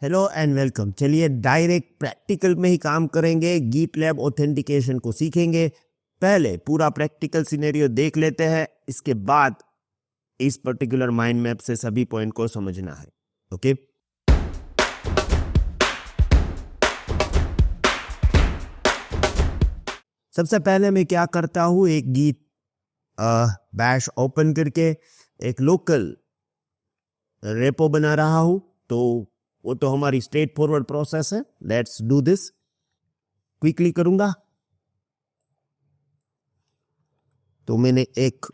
Hello and welcome. चलिए direct practical में ही काम करेंगे, GitLab ऑथेंटिकेशन को सीखेंगे। पहले पूरा प्रैक्टिकल सिनेरियो देख लेते हैं, इसके बाद इस पर्टिकुलर माइंड मैप से सभी पॉइंट को समझना है। ओके, सबसे पहले मैं क्या करता हूँ, एक गीट बैश ओपन करके एक लोकल रेपो बना रहा हूँ। तो वो तो हमारी स्ट्रेट फॉरवर्ड प्रोसेस है। Let's do this. क्विकली करूंगा। तो मैंने एक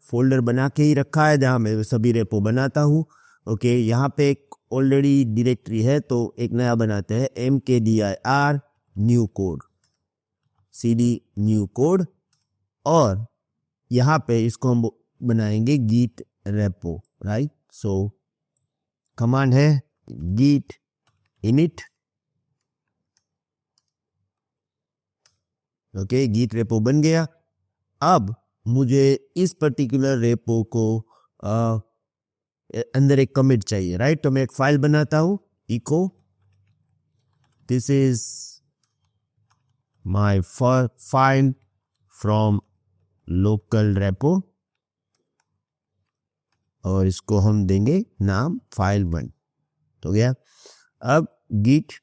फोल्डर बना के ही रखा है जहां मैं सभी रेपो बनाता हूं। ओके, यहाँ पे एक ऑलरेडी डायरेक्टरी है, तो एक नया बनाते हैं, mkdir new code, cd new code, और यहाँ पे इसको हम बनाएंगे git repo, राइट। सो कमांड है git init। Okay, git repo बन गया। अब मुझे इस पर्टिकुलर रेपो को अंदर एक कमिट चाहिए, राइट। तो मैं एक फाइल बनाता हूं, echo this is my file from local repo, और इसको हम देंगे नाम file1। तो गया। अब git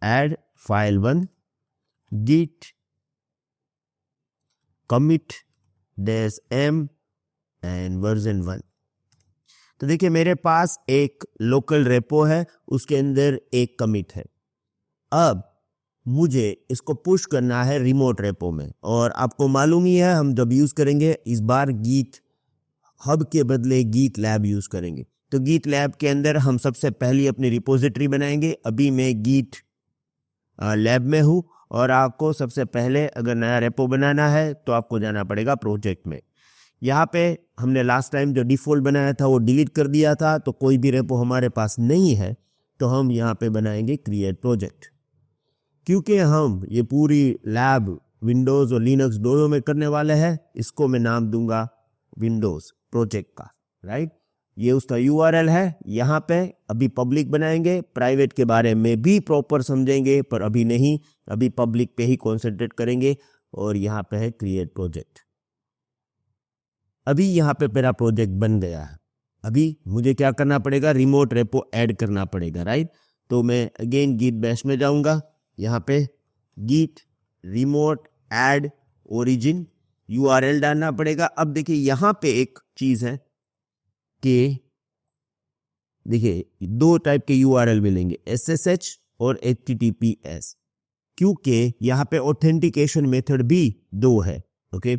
add file1 git commit -m and version 1। तो देखिए मेरे पास एक लोकल रेपो है, उसके अंदर एक कमिट है। अब मुझे इसको पुश करना है रिमोट रेपो में, और आपको मालूम ही है हम जब यूज करेंगे इस बार गीट हब के बदले GitLab यूज करेंगे। तो GitLab के अंदर हम सबसे पहले अपनी रिपोजिटरी बनाएंगे। अभी मैं गीट लैब में हूं, और आपको सबसे पहले अगर नया रेपो बनाना है तो आपको जाना पड़ेगा प्रोजेक्ट में। यहाँ पे हमने लास्ट टाइम जो डिफॉल्ट बनाया था वो डिलीट कर दिया था, तो कोई भी रेपो हमारे पास नहीं है, तो हम यहाँ पे बनाएंगे क्रिएट प्रोजेक्ट। क्योंकि हम ये पूरी लैब विंडोज और लिनक्स दोनों में करने वाले हैं, इसको मैं नाम दूंगा विंडोज प्रोजेक्ट का, राइट। ये उसका URL है। यहाँ पे अभी पब्लिक बनाएंगे, प्राइवेट के बारे में भी प्रॉपर समझेंगे, पर अभी नहीं, अभी पब्लिक पे ही कॉन्सेंट्रेट करेंगे। और यहाँ पे है क्रिएट प्रोजेक्ट। अभी यहाँ पे मेरा प्रोजेक्ट बन गया है। अभी मुझे क्या करना पड़ेगा, रिमोट रेपो ऐड करना पड़ेगा, राइट। तो मैं अगेन गीट बैश में जाऊंगा, यहाँ पे git remote add origin URL डालना पड़ेगा। अब देखिए यहाँ पे एक चीज है कि देखिए दो टाइप के URL मिलेंगे, SSH और HTTPS, क्योंकि यहाँ पे ऑथेंटिकेशन मेथड भी दो है। ओके,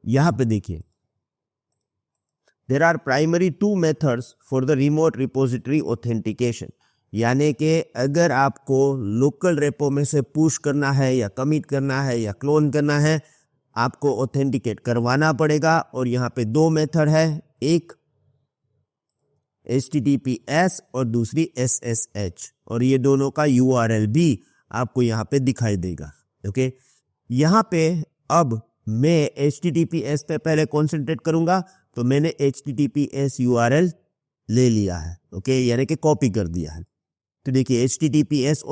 यहाँ पे देखिए there are primary two methods for the remote repository authentication। यानी कि अगर आपको लोकल रेपो में से पुश करना है या कमिट करना है या क्लोन करना है, आपको ऑथेंटिकेट करवाना पड़ेगा। और यहाँ पे दो मेथड है, एक HTTPS और दूसरी SSH, और ये दोनों का URL भी आपको यहाँ पे दिखाई देगा। ओके, यहाँ पे अब मैं HTTPS पे पहले कॉन्सेंट्रेट करूंगा, तो मैंने HTTPS URL ले लिया है। ओके, यानी कि कॉपी कर दिया है। तो देखिए HTTPS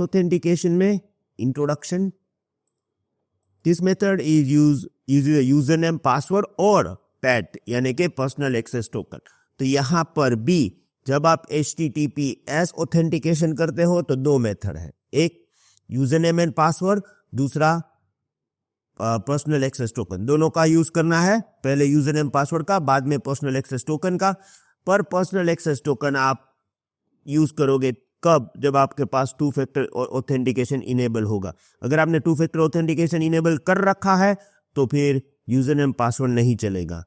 ऑथेंटिकेशन में introduction, this method is use user name password और पैट यानी कि पर्सनल एक्सेस टोकन। तो यहां पर भी जब आप HTTPS ऑथेंटिकेशन करते हो तो दो मेथड है, एक यूजर नेम एंड पासवर्ड, दूसरा पर्सनल एक्सेस टोकन। दोनों का यूज करना है, पहले यूजर नेम पासवर्ड का, बाद में पर्सनल एक्सेस टोकन का। पर पर्सनल एक्सेस टोकन आप यूज करोगे कब, जब आपके पास टू फैक्टर ऑथेंटिकेशन इनेबल होगा। अगर आपने टू फैक्टर ऑथेंटिकेशन इनेबल कर रखा है तो फिर यूजर नेम पासवर्ड नहीं चलेगा।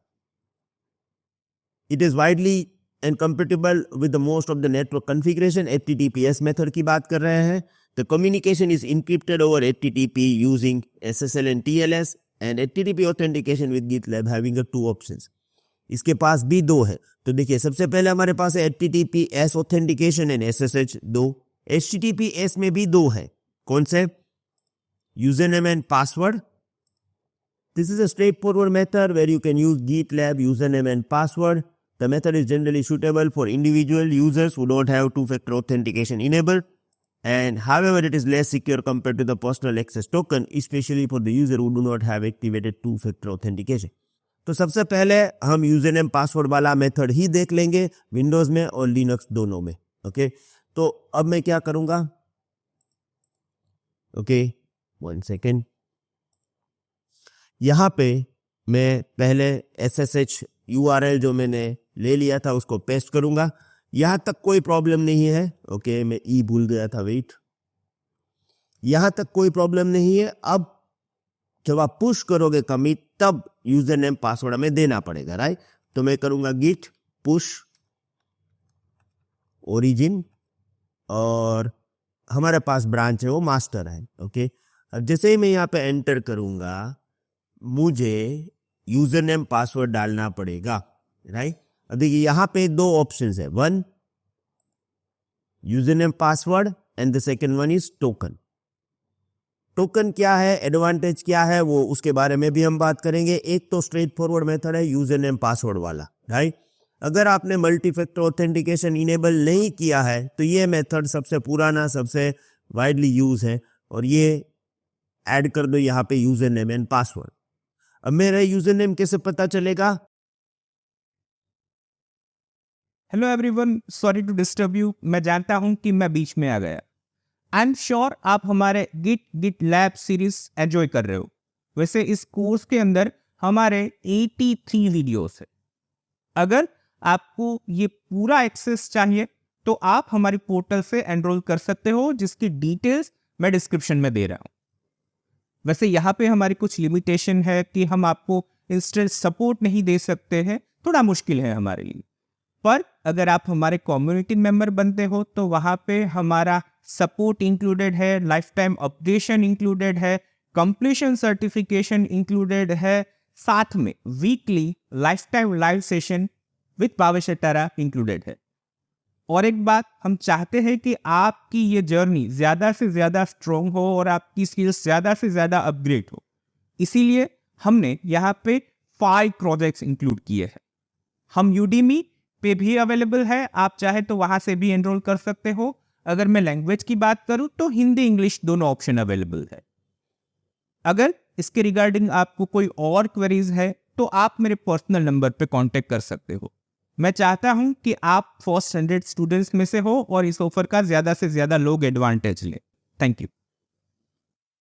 It is widely and compatible with the most of the network configuration. HTTPS method की बात कर रहे हैं। The communication is encrypted over HTTP using SSL and TLS, and HTTP authentication with GitLab having the two options। इसके पास भी दो है। तो देखिए सबसे पहले हमारे पास है HTTPS authentication and SSH दो। HTTPS में भी दो है, कौन से, username and password। This is a straightforward method where you can use GitLab username and password The method is generally suitable for individual users who don't have two-factor authentication enabled, and however it is less secure compared to the personal access token, especially for the user who do not have activated two-factor authentication. तो सबसे पहले हम user name password वाला method ही देख लेंगे Windows में और Linux दोनों में. ओके, तो अब मैं क्या करूंगा? Okay, 1 second. यहां पे मैं पहले SSH URL जो मैंने ले लिया था उसको पेस्ट करूंगा. यहां तक कोई प्रॉब्लम नहीं है. ओके, मैं ई भूल गया था, वेट. यहां तक कोई प्रॉब्लम नहीं है. अब जब आप पुश करोगे कमिट तब यूजर नेम पासवर्ड हमें देना पड़ेगा, राइट? तो मैं करूंगा git push origin और हमारे पास ब्रांच है वो मास्टर है. ओके, अब जैसे ही मैं यहाँ पे एंटर करूंगा मुझे यूजर नेम पासवर्ड डालना पड़ेगा, राइट? अब देखिए यहाँ पे दो ऑप्शंस है, one user name password and the second one is token. Token क्या है, एडवांटेज क्या है, वो उसके बारे में भी हम बात करेंगे. एक तो स्ट्रेट फॉरवर्ड मेथड है यूजर नेम पासवर्ड वाला, राइट? अगर आपने मल्टी फैक्टर ऑथेंटिकेशन इनेबल नहीं किया है तो ये मेथड सबसे पुराना, सबसे वाइडली यूज है और ये ऐड कर दो यहाँ पे यूजर नेम एंड पासवर्ड. अब मेरा यूजर नेम कैसे पता चलेगा? Hello everyone, sorry to disturb you. मैं जानता हूं कि मैं बीच में आ गया. आई एम श्योर आप हमारे गिट लैब सीरीज एंजॉय कर रहे हो. वैसे इस कोर्स के अंदर हमारे 83 वीडियोस है. अगर आपको ये पूरा एक्सेस चाहिए तो आप हमारी पोर्टल से एनरोल कर सकते हो, जिसकी डिटेल्स मैं डिस्क्रिप्शन में दे रहा हूँ. वैसे यहाँ पे हमारी कुछ लिमिटेशन है कि हम आपको इंस्टेंट सपोर्ट नहीं दे सकते हैं, थोड़ा मुश्किल है हमारे लिए. पर अगर आप हमारे कम्युनिटी मेंबर बनते हो तो वहाँ पे हमारा सपोर्ट इंक्लूडेड है, लाइफ टाइम अपडेशन इंक्लूडेड है, कंप्लीशन सर्टिफिकेशन इंक्लूडेड है, साथ में weekly life time live session with Bhavesh Attara included है. और एक बात, हम चाहते हैं कि आपकी ये जर्नी ज़्यादा से ज़्यादा स्ट्रॉन्ग हो और आपकी स्किल्स ज़्यादा से ज़्यादा अपग्रेड हो. इसीलिए हमने यहाँ पे 5 प्रोजेक्ट्स इंक्लूड किए हैं. हम यूडीमी पे भी अवेलेबल है, आप चाहे तो वहाँ से भी एनरोल कर सकते हो. अगर मैं लैंग्वेज की बात करूँ तो हिंदी इंग्लिश दोनों ऑप्शन अवेलेबल है. अगर इसके रिगार्डिंग आपको कोई और क्वेरीज है तो आप मेरे पर्सनल नंबर पे कांटेक्ट कर सकते हो. मैं चाहता हूं कि आप फर्स्ट 100 स्टूडेंट्स में से हो और इस ऑफर का ज़्यादा से ज़्यादा लोग एडवांटेज लें. Thank you.